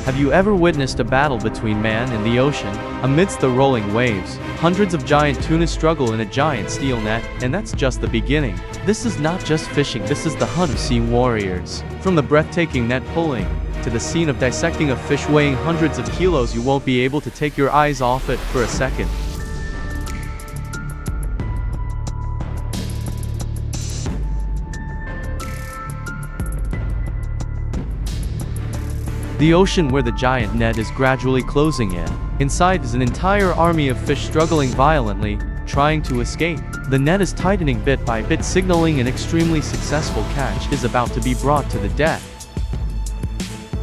Have you ever witnessed a battle between man and the ocean? Amidst the rolling waves, hundreds of giant tuna struggle in a giant steel net, and that's just the beginning. This is not just fishing, this is the hunt of sea warriors. From the breathtaking net pulling, to the scene of dissecting a fish weighing hundreds of kilos, you won't be able to take your eyes off it for a second. The ocean where the giant net is gradually closing in. Inside is an entire army of fish struggling violently, trying to escape. The net is tightening bit by bit, signaling an extremely successful catch is about to be brought to the deck.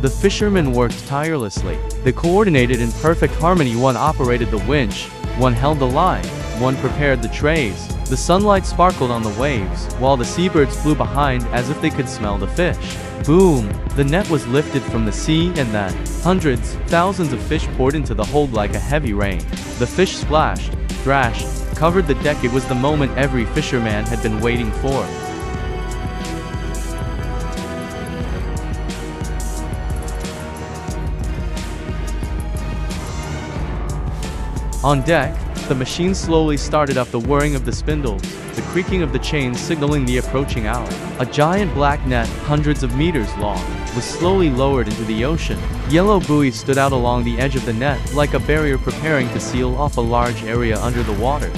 The fishermen worked tirelessly. They coordinated in perfect harmony. One operated the winch, one held the line, one prepared the trays. The sunlight sparkled on the waves, while the seabirds flew behind as if they could smell the fish. Boom! The net was lifted from the sea, and then hundreds, thousands of fish poured into the hold like a heavy rain. The fish splashed, thrashed, covered the deck. It was the moment every fisherman had been waiting for. On deck, the machine slowly started up, the whirring of the spindles, the creaking of the chains signaling the approaching hour. A giant black net, hundreds of meters long, was slowly lowered into the ocean. Yellow buoys stood out along the edge of the net, like a barrier preparing to seal off a large area under the water.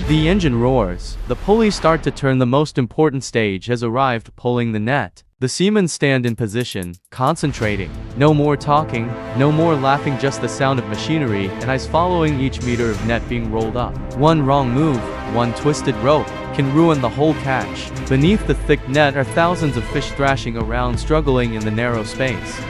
The engine roars. The pulleys start to turn. The most important stage has arrived, pulling the net. The seamen stand in position, concentrating. No more talking, no more laughing, just the sound of machinery and eyes following each meter of net being rolled up. One wrong move, one twisted rope, can ruin the whole catch. Beneath the thick net are thousands of fish thrashing around, struggling in the narrow space.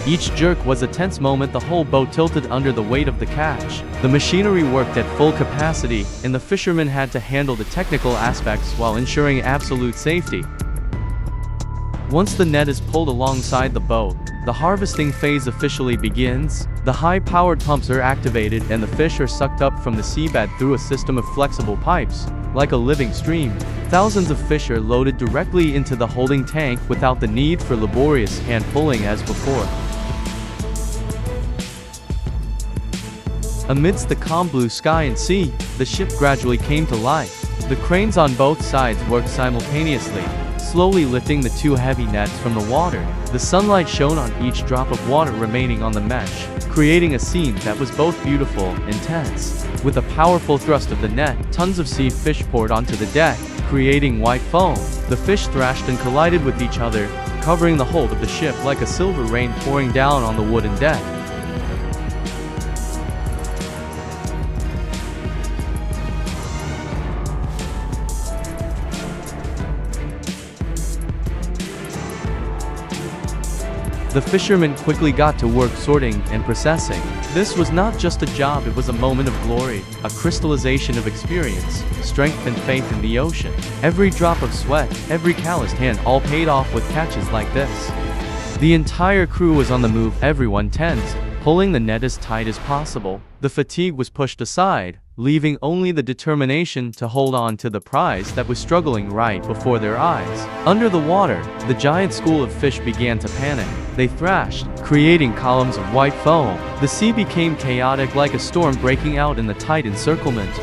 Each jerk was a tense moment. The whole boat tilted under the weight of the catch. The machinery worked at full capacity, and the fishermen had to handle the technical aspects while ensuring absolute safety. Once the net is pulled alongside the boat, the harvesting phase officially begins. The high-powered pumps are activated and the fish are sucked up from the seabed through a system of flexible pipes. Like a living stream, thousands of fish are loaded directly into the holding tank without the need for laborious hand-pulling as before. Amidst the calm blue sky and sea, the ship gradually came to life. The cranes on both sides worked simultaneously, slowly lifting the two heavy nets from the water. The sunlight shone on each drop of water remaining on the mesh, creating a scene that was both beautiful and tense. With a powerful thrust of the net, tons of sea fish poured onto the deck, creating white foam. The fish thrashed and collided with each other, covering the hold of the ship like a silver rain pouring down on the wooden deck. The fishermen quickly got to work sorting and processing. This was not just a job, it was a moment of glory, a crystallization of experience, strength and faith in the ocean. Every drop of sweat, every calloused hand, all paid off with catches like this. The entire crew was on the move, everyone tense, pulling the net as tight as possible. The fatigue was pushed aside, leaving only the determination to hold on to the prize that was struggling right before their eyes. Under the water, the giant school of fish began to panic. They thrashed, creating columns of white foam. The sea became chaotic, like a storm breaking out in the tight encirclement.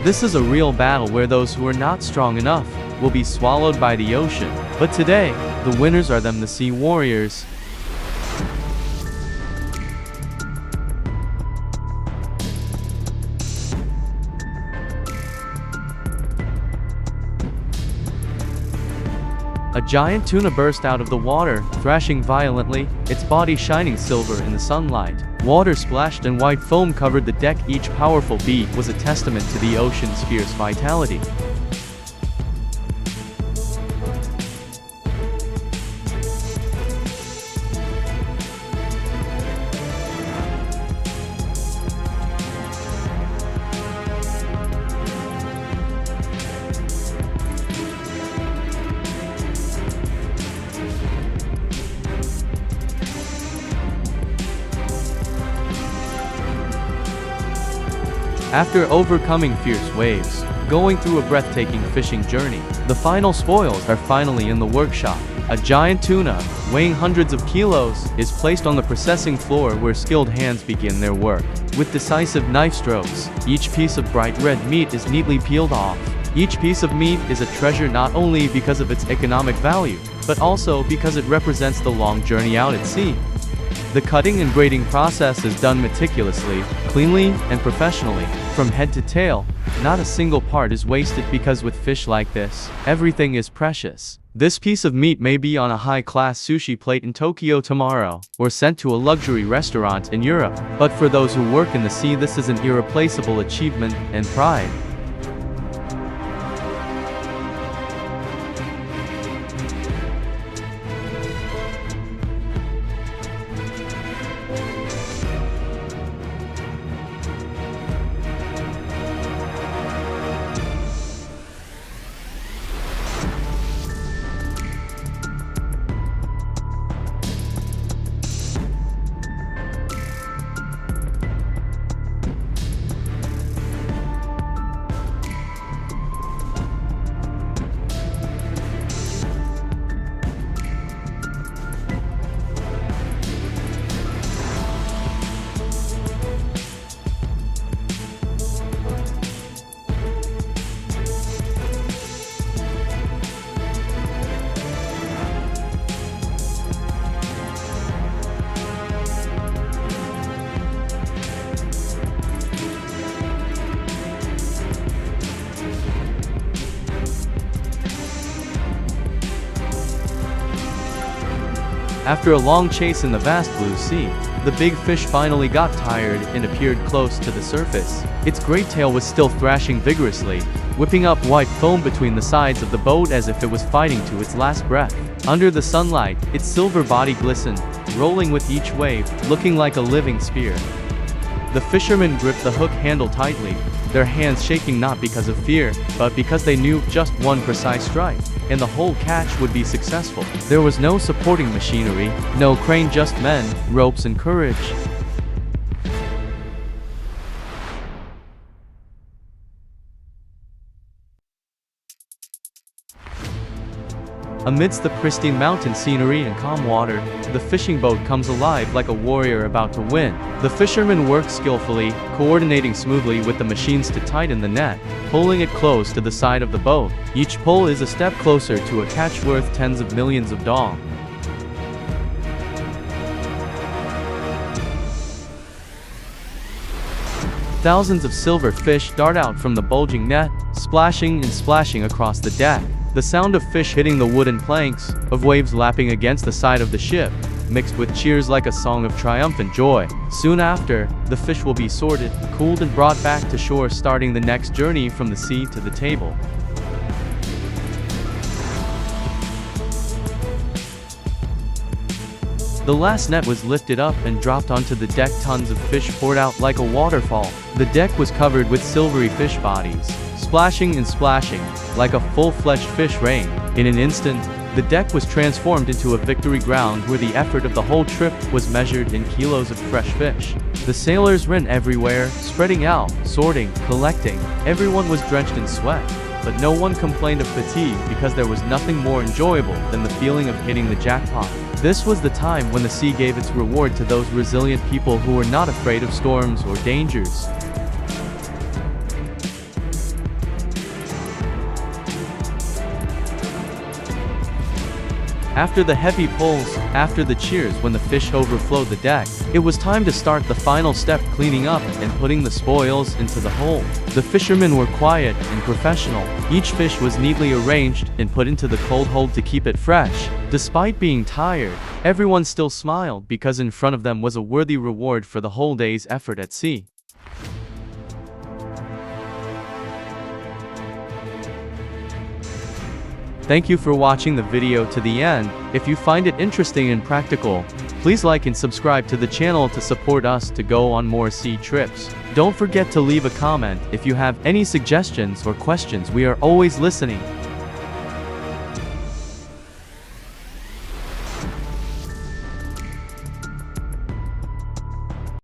This is a real battle where those who are not strong enough will be swallowed by the ocean. But today, the winners are them, the sea warriors. A giant tuna burst out of the water, thrashing violently, its body shining silver in the sunlight. Water splashed and white foam covered the deck. Each powerful beat was a testament to the ocean's fierce vitality. After overcoming fierce waves, going through a breathtaking fishing journey. The final spoils are finally in the workshop. A giant tuna, weighing hundreds of kilos, is placed on the processing floor where skilled hands begin their work. With decisive knife strokes, each piece of bright red meat is neatly peeled off. Each piece of meat is a treasure not only because of its economic value, but also because it represents the long journey out at sea. The cutting and grading process is done meticulously, cleanly, and professionally, from head to tail. Not a single part is wasted because with fish like this, everything is precious. This piece of meat may be on a high-class sushi plate in Tokyo tomorrow, or sent to a luxury restaurant in Europe. But for those who work in the sea, this is an irreplaceable achievement and pride. After a long chase in the vast blue sea, the big fish finally got tired and appeared close to the surface. Its great tail was still thrashing vigorously, whipping up white foam between the sides of the boat as if it was fighting to its last breath. Under the sunlight, its silver body glistened, rolling with each wave, looking like a living spear. The fishermen gripped the hook handle tightly, their hands shaking not because of fear, but because they knew just one precise strike, and the whole catch would be successful. There was no supporting machinery, no crane, just men, ropes, and courage. Amidst the pristine mountain scenery and calm water, the fishing boat comes alive like a warrior about to win. The fishermen work skillfully, coordinating smoothly with the machines to tighten the net, pulling it close to the side of the boat. Each pull is a step closer to a catch worth tens of millions of dong. Thousands of silver fish dart out from the bulging net, splashing and splashing across the deck. The sound of fish hitting the wooden planks, of waves lapping against the side of the ship, mixed with cheers like a song of triumphant joy. Soon after, the fish will be sorted, cooled, and brought back to shore, starting the next journey from the sea to the table. The last net was lifted up and dropped onto the deck. Tons of fish poured out like a waterfall. The deck was covered with silvery fish bodies, splashing and splashing, like a full-fledged fish rain. In an instant, the deck was transformed into a victory ground where the effort of the whole trip was measured in kilos of fresh fish. The sailors ran everywhere, spreading out, sorting, collecting. Everyone was drenched in sweat, but no one complained of fatigue because there was nothing more enjoyable than the feeling of hitting the jackpot. This was the time when the sea gave its reward to those resilient people who were not afraid of storms or dangers. After the heavy pulls, after the cheers when the fish overflowed the deck, it was time to start the final step, cleaning up and putting the spoils into the hold. The fishermen were quiet and professional. Each fish was neatly arranged and put into the cold hold to keep it fresh. Despite being tired, everyone still smiled because in front of them was a worthy reward for the whole day's effort at sea. Thank you for watching the video to the end. If you find it interesting and practical, please like and subscribe to the channel to support us to go on more sea trips. Don't forget to leave a comment if you have any suggestions or questions. We are always listening.